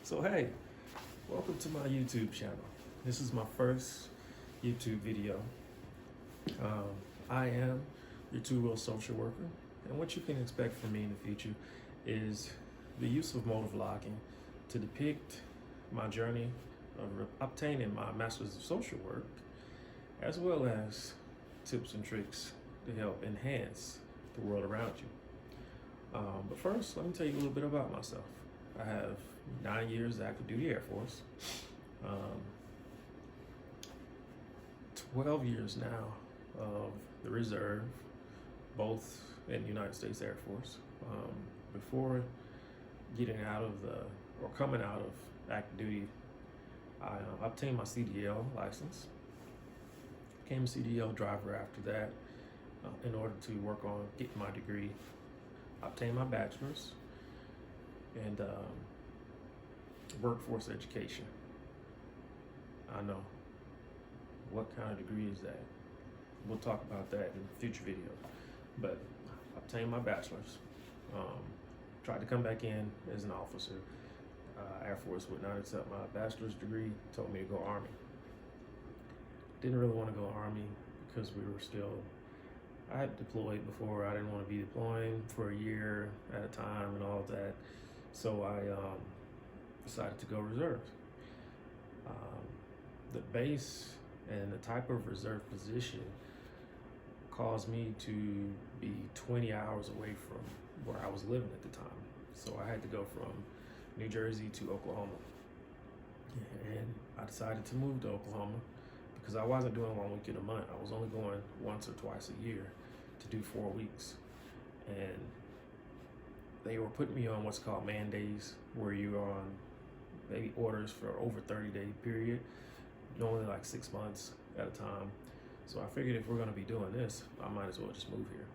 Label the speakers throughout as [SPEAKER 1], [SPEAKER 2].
[SPEAKER 1] So hey, welcome to my YouTube channel. This is my first YouTube video. I am your two-wheel social worker, and what you can expect from me in the future is the use of motovlogging to depict my journey of obtaining my Master's of Social Work, as well as tips and tricks to help enhance the world around you. But first, let me tell you a little bit about myself. I have 9 years active duty Air Force, 12 years now of the Reserve, both in the United States Air Force. Before getting out of coming out of active duty, I obtained my CDL license, became a CDL driver after that in order to work on getting my degree, obtained my bachelor's, and workforce education. I know. What kind of degree is that? We'll talk about that in future videos. But I obtained my bachelor's. Tried to come back in as an officer. Air Force would not accept my bachelor's degree, told me to go Army. Didn't really want to go Army because I had deployed before. I didn't want to be deploying for a year at a time and all of that. So I decided to go reserve. The base and the type of reserve position caused me to be 20 hours away from where I was living at the time. So I had to go from New Jersey to Oklahoma. And I decided to move to Oklahoma because I wasn't doing 1 week in a month. I was only going once or twice a year to do 4 weeks. And they were putting me on what's called man days, where you're on maybe orders for over 30-day period, normally like 6 months at a time. So I figured if we're gonna be doing this, I might as well just move here.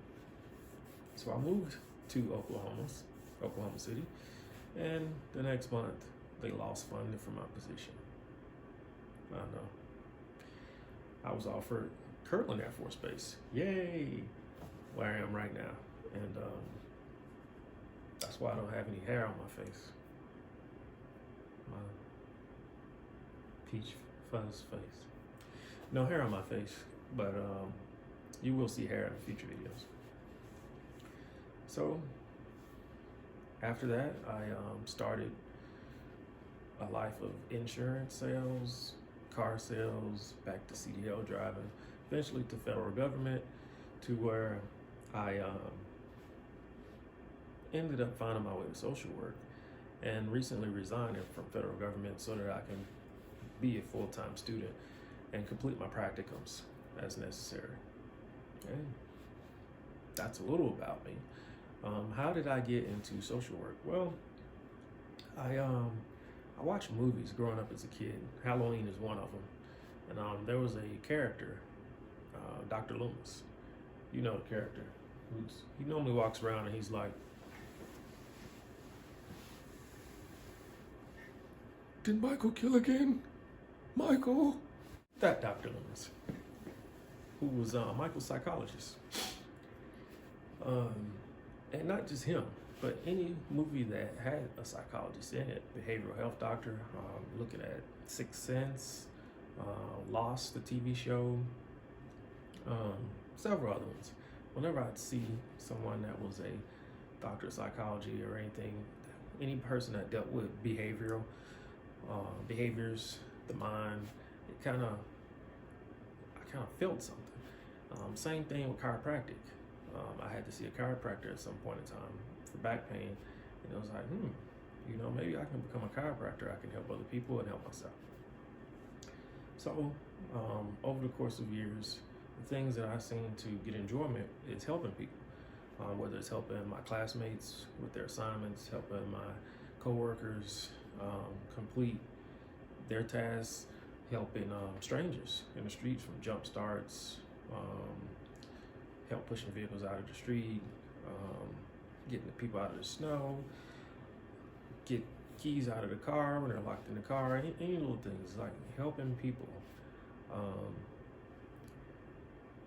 [SPEAKER 1] So I moved to Oklahoma City, and the next month they lost funding for my position. I know. I was offered Kirtland Air Force Base. Yay! Where I am right now. And that's why I don't have any hair on my face. My peach fuzz face. No hair on my face, but you will see hair in future videos. So after that, I started a life of insurance sales, car sales, back to CDL driving, eventually to federal government, to where I ended up finding my way to social work, and recently resigning from federal government so that I can be a full-time student and complete my practicums as necessary. And that's a little about me. How did I get into social work? Well, I watched movies growing up as a kid. Halloween is one of them. And there was a character, Dr. Loomis. You know the character. He normally walks around and he's like, "Did Michael kill again? Michael?" That Dr. Loomis, who was Michael's psychologist. And not just him, but any movie that had a psychologist in it. Behavioral health doctor, looking at Sixth Sense, Lost, the TV show, several other ones. Whenever I'd see someone that was a doctor of psychology or anything, any person that dealt with behavioral behaviors, the mind, I kind of felt something. Same thing with chiropractic. I had to see a chiropractor at some point in time for back pain, and I was like, maybe I can become a chiropractor. I can help other people and help myself. So over the course of years, the things that I seem to get enjoyment is helping people, whether it's helping my classmates with their assignments, helping my coworkers complete their tasks, helping strangers in the streets from jump starts, help pushing vehicles out of the street, getting the people out of the snow, get keys out of the car when they're locked in the car, any little things, like helping people,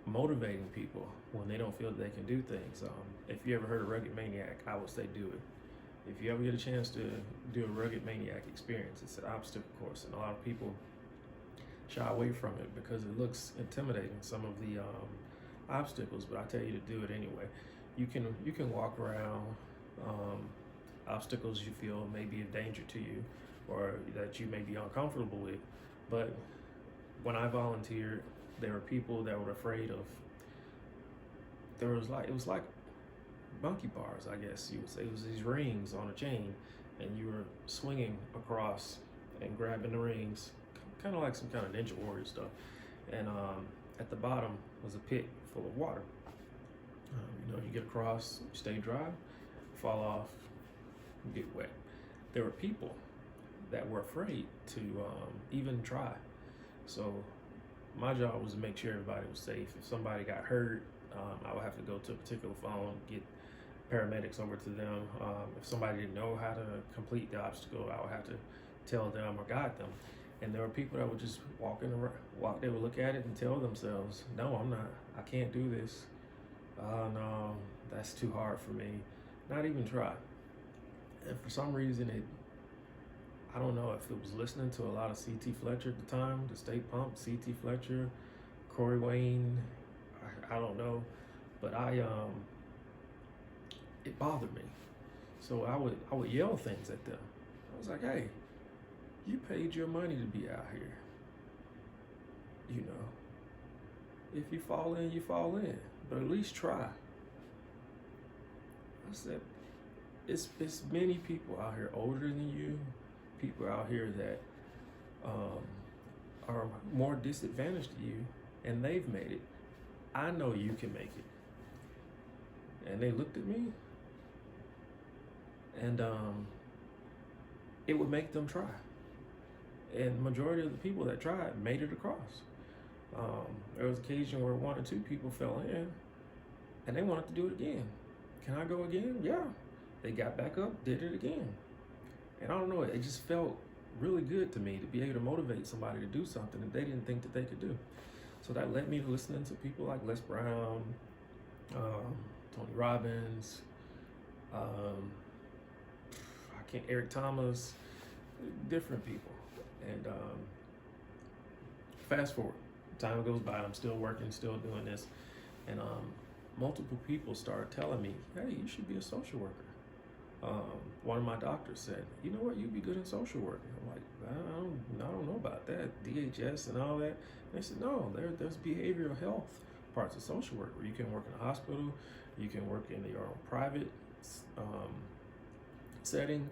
[SPEAKER 1] motivating people when they don't feel that they can do things. If you ever heard of Rugged Maniac, I would say do it. If you ever get a chance to do a Rugged Maniac experience, it's an obstacle course, and a lot of people shy away from it because it looks intimidating, some of the obstacles, but I tell you to do it anyway. You can walk around obstacles you feel may be a danger to you or that you may be uncomfortable with, but when I volunteered, there were people that were afraid of. It was like monkey bars, I guess you would say. It was these rings on a chain, and you were swinging across and grabbing the rings, kind of like some kind of Ninja Warrior stuff. And at the bottom was a pit full of water. You get across, you stay dry, fall off, you get wet. There were people that were afraid to even try. So my job was to make sure everybody was safe. If somebody got hurt, I would have to go to a particular phone, get paramedics over to them. If somebody didn't know how to complete the obstacle, I would have to tell them or guide them. And there were people that would just they would look at it and tell themselves, no, I can't do this. No, that's too hard for me. Not even try. And for some reason, I don't know if it was listening to a lot of C.T. Fletcher at the time, the State Pump, C.T. Fletcher, Corey Wayne, I don't know, but it bothered me. So I would yell things at them. I was like, hey, you paid your money to be out here. If you fall in, you fall in, but at least try. I said, it's many people out here older than you, people out here that are more disadvantaged to you, and they've made it. I know you can make it. And they looked at me, and it would make them try. And the majority of the people that tried made it across. There was occasion where 1 or 2 people fell in, and they wanted to do it again. Can I go again? Yeah. They got back up, did it again. And I don't know, it just felt really good to me to be able to motivate somebody to do something that they didn't think that they could do. So that led me to listening to people like Les Brown, Tony Robbins, Eric Thomas, different people. And fast forward, time goes by, I'm still working, still doing this, and multiple people started telling me, hey, you should be a social worker. One of my doctors said, you know what, you'd be good in social work. I'm like, I don't know about that, DHS and all that. And they said, no, there's behavioral health parts of social work where you can work in a hospital, you can work in your own private setting,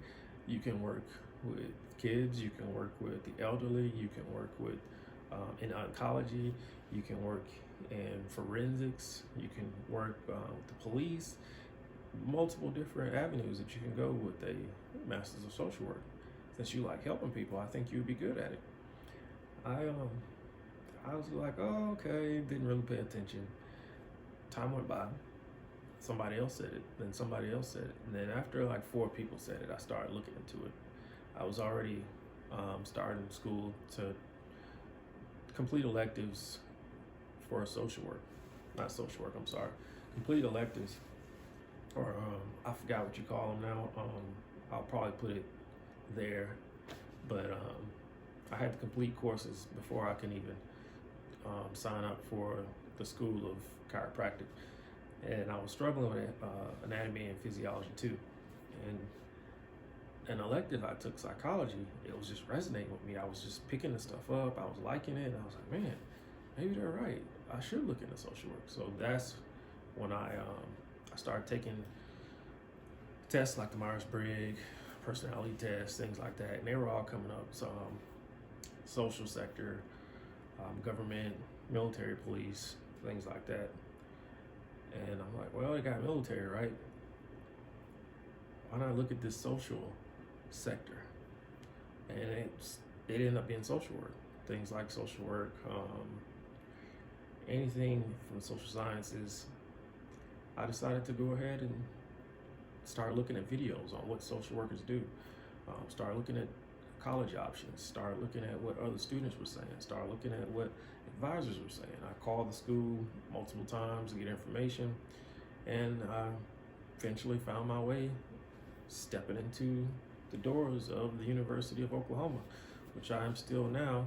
[SPEAKER 1] you can work with kids, you can work with the elderly, you can work with in oncology, you can work in forensics, you can work with the police, multiple different avenues that you can go with a master's of social work. Since you like helping people, I think you'd be good at it. I was like, oh, okay, didn't really pay attention. Time went by. Somebody else said it, then somebody else said it. And then after like 4 people said it, I started looking into it. I was already starting school to complete electives for social work. Not social work, I'm sorry. Complete electives, or I forgot what you call them now. I'll probably put it there. But I had to complete courses before I can even sign up for the School of Chiropractic. And I was struggling with anatomy and physiology too. And an elective, I took psychology. It was just resonating with me. I was just picking the stuff up. I was liking it. And I was like, man, maybe they're right. I should look into social work. So that's when I started taking tests like the Myers-Briggs, personality tests, things like that. And they were all coming up. So social sector, government, military, police, things like that. And I'm like, well, they got military, right? Why not look at this social sector? And it ended up being social work. Things like social work, anything from social sciences. I decided to go ahead and start looking at videos on what social workers do. Start looking at college options. Start looking at what other students were saying. Start looking at what advisors were saying. I called the school multiple times to get information, and I eventually found my way stepping into the doors of the University of Oklahoma, which I am still now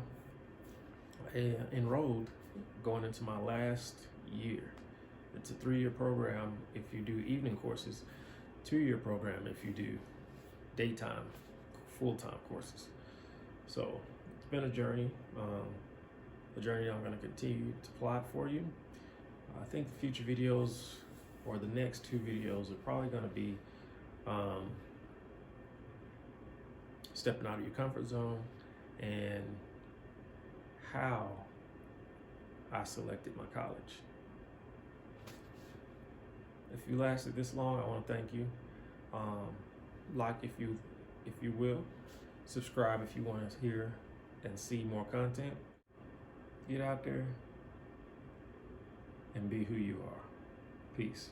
[SPEAKER 1] enrolled, going into my last year. It's a 3-year program if you do evening courses, 2-year program if you do daytime, full-time courses. So it's been a journey I'm going to continue to plot for you. I think the future videos, or the next 2 videos, are probably going to be stepping out of your comfort zone and how I selected my college. If you lasted this long, I want to thank you. Like if you will, subscribe if you want to hear and see more content. Get out there and be who you are. Peace.